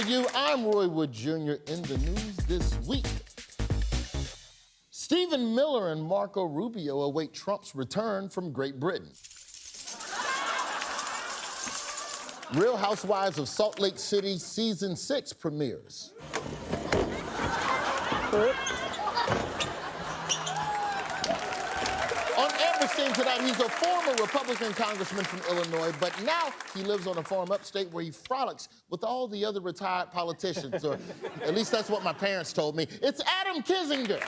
for you. I'm Roy Wood Jr. In the news this week. Stephen Miller and Marco Rubio await Trump's return from Great Britain. Real Housewives of Salt Lake City Season 6 premieres. On Everything tonight, he's a former Republican congressman from Illinois, but now he lives on a farm upstate where he frolics with all the other retired politicians, or at least that's what my parents told me. It's Adam Kinzinger.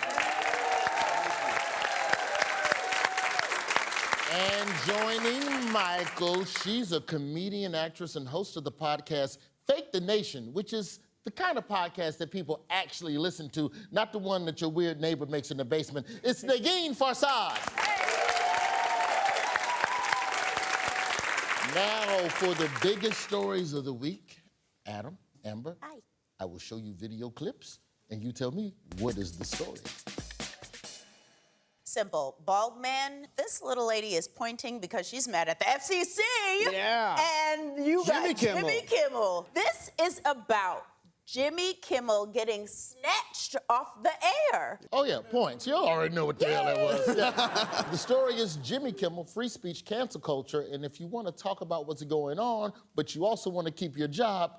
And joining Michael, she's a comedian, actress, and host of the podcast Fake the Nation, which is the kind of podcast that people actually listen to, not the one that your weird neighbor makes in the basement. It's Negin Farsad. Now for the biggest stories of the week. Adam, Amber, Hi. I will show you video clips, and you tell me what is the story. Simple. Bald man, this little lady is pointing because she's mad at the FCC. Yeah. And you got Jimmy Kimmel. Jimmy Kimmel. This is about Jimmy Kimmel getting snatched off the air. Oh, yeah, points. You already know what the hell that was. Yeah. The story is Jimmy Kimmel, free speech, cancel culture, and if you want to talk about what's going on, but you also want to keep your job,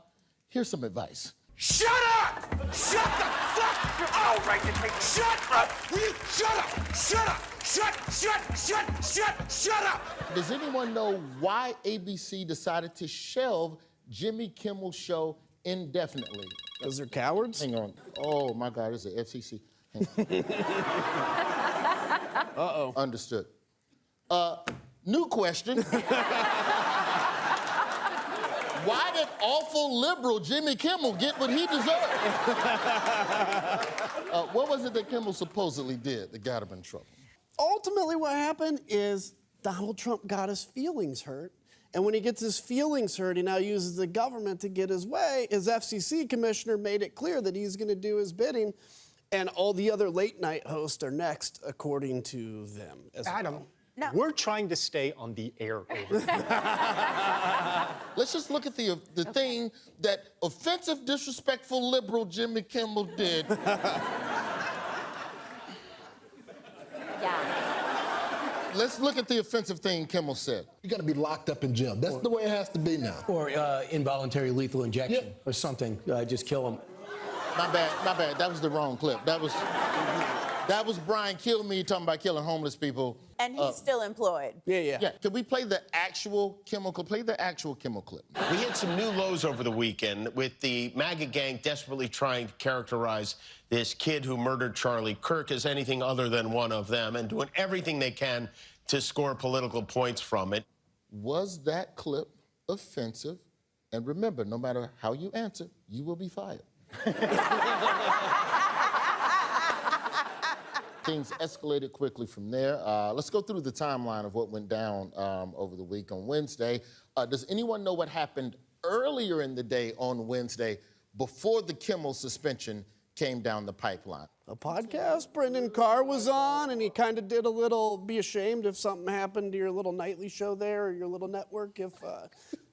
here's some advice. Shut up! Shut the fuck! Oh, right, shut up! Will you shut up? Shut up! Shut up! Does anyone know why ABC decided to shelve Jimmy Kimmel's show indefinitely? Because they're cowards? Hang on. Oh, my God, it's the FCC. Uh-oh. Understood. New question. Why did awful liberal Jimmy Kimmel get what he deserved? What was it that Kimmel supposedly did that got him in trouble? Ultimately, what happened is Donald Trump got his feelings hurt. And when he gets his feelings hurt, he now uses the government to get his way. His FCC commissioner made it clear that he's going to do his bidding. And all the other late night hosts are next, according to them as Adam, well. No. we're trying to stay on the air over here. Let's just look at the thing that offensive, disrespectful liberal Jimmy Kimmel did. Yeah. Let's look at the offensive thing Kimmel said. You got to be locked up in jail. That's the way it has to be now. Or involuntary lethal injection or something. Just kill him. My bad. That was the wrong clip. That was Brian Kilmeade talking about killing homeless people. And he's still employed. Yeah. Can we play the actual Kimmel clip? Play the actual Kimmel clip. We hit some new lows over the weekend with the MAGA gang desperately trying to characterize this kid who murdered Charlie Kirk as anything other than one of them and doing everything they can to score political points from it. Was that clip offensive? And remember, no matter how you answer, you will be fired. Things escalated quickly from there. Let's go through the timeline of what went down over the week on Wednesday. Does anyone know what happened earlier in the day on Wednesday before the Kimmel suspension came down the pipeline? A podcast Brendan Carr was on, and he kind of did a little be ashamed if something happened to your little nightly show there or your little network.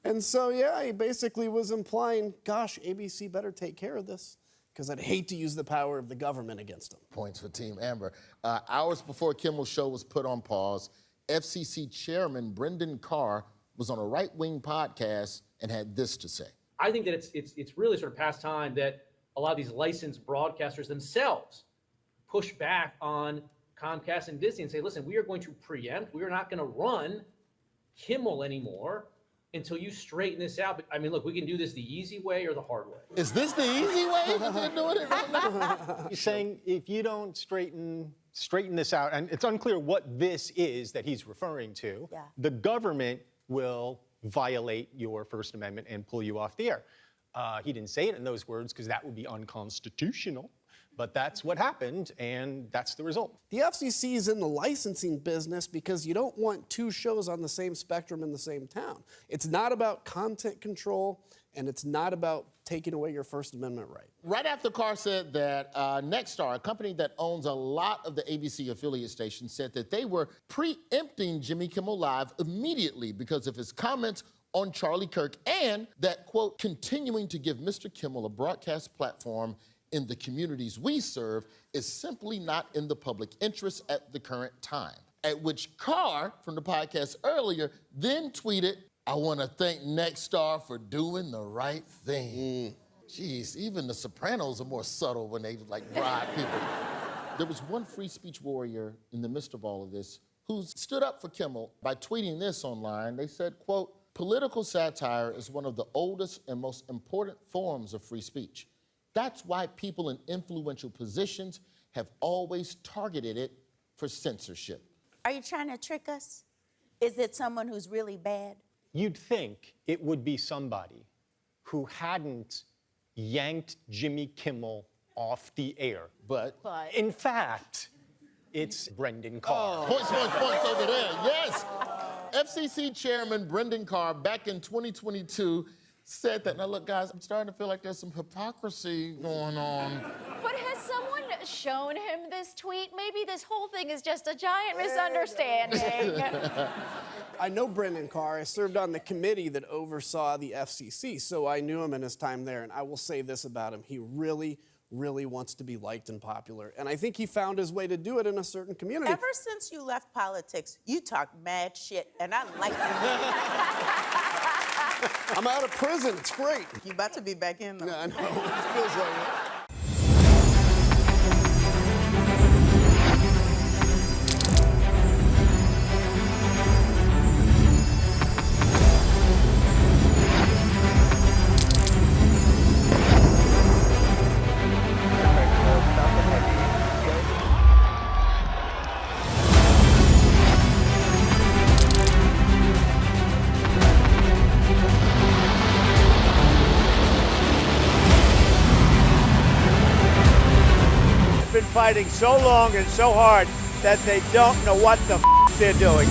And so, yeah, he basically was implying, gosh, ABC better take care of this, because I'd hate to use the power of the government against them. Points for Team Amber. Hours before Kimmel's show was put on pause, FCC Chairman Brendan Carr was on a right-wing podcast and had this to say. I think that it's really sort of past time that a lot of these licensed broadcasters themselves push back on Comcast and Disney and say, listen, we are going to preempt. We are not going to run Kimmel anymore until you straighten this out. But, I mean, look, we can do this the easy way or the hard way. Is this the easy way that they're doing it right now? He's saying if you don't straighten this out, and it's unclear what this is that he's referring to, the government will violate your First Amendment and pull you off the air. He didn't say it in those words because that would be unconstitutional, but that's what happened, and that's the result. The FCC is in the licensing business because you don't want two shows on the same spectrum in the same town. It's not about content control, and it's not about taking away your First Amendment right. Right after Carr said that, Nexstar, a company that owns a lot of the ABC affiliate stations, said that they were preempting Jimmy Kimmel Live immediately because of his comments on Charlie Kirk, and that, quote, continuing to give Mr. Kimmel a broadcast platform in the communities we serve is simply not in the public interest at the current time. At which Carr, from the podcast earlier, then tweeted, I want to thank Nexstar for doing the right thing. Jeez, even the Sopranos are more subtle when they like bribe people. There was one free speech warrior in the midst of all of this who stood up for Kimmel by tweeting this online. They said, quote, political satire is one of the oldest and most important forms of free speech. That's why people in influential positions have always targeted it for censorship. Are you trying to trick us? Is it someone who's really bad? You'd think it would be somebody who hadn't yanked Jimmy Kimmel off the air. But In fact, it's Brendan Carr. Points over there, yes. FCC Chairman Brendan Carr, back in 2022, said that. Now look, guys, I'm starting to feel like there's some hypocrisy going on. But has someone shown him this tweet? Maybe this whole thing is just a giant misunderstanding. I know Brendan Carr. I served on the committee that oversaw the FCC, so I knew him in his time there. And I will say this about him. He really wants to be liked and popular. And I think he found his way to do it in a certain community. Ever since you left politics, you talk mad shit, and I like you. I'm out of prison. It's great. You about to be back in, though. No, I know. It feels like it. Been fighting so long and so hard that they don't know what the they're doing.